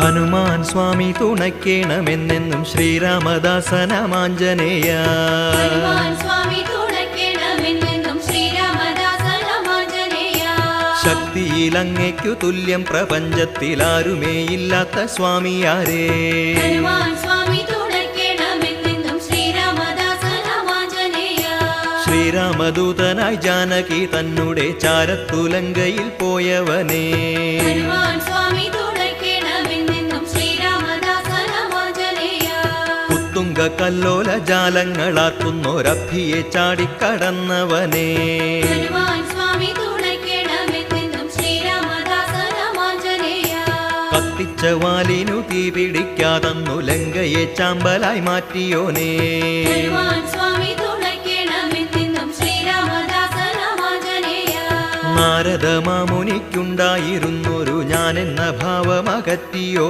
ഹനുമാൻ സ്വാമി തുണയ്ക്കേണമെന്നെന്നും ശ്രീരാമദാസനമാഞ്ജനേയ. ശക്തിയിൽ അങ്ങയ്ക്കു തുല്യം പ്രപഞ്ചത്തിലാരുമേയില്ലാത്ത സ്വാമിയാരേ. ശ്രീരാമദൂതനായി ജാനകി തന്നുടെ ചാരത്തുലങ്കയിൽ പോയവനേ. ഉത്തുംഗ കല്ലോല ജാലങ്ങളാക്കുന്നൊരഭിയെ ചാടിക്കടന്നവനേ. കത്തിച്ച വാലിനു തീ പിടിക്കാതന്നു ലങ്കയെ ചാമ്പലായി മാറ്റിയോനേ. നാരദ മാമുനിക്കുണ്ടായിരുന്നൊരു ഞാനെന്ന ഭാവമകറ്റിയോ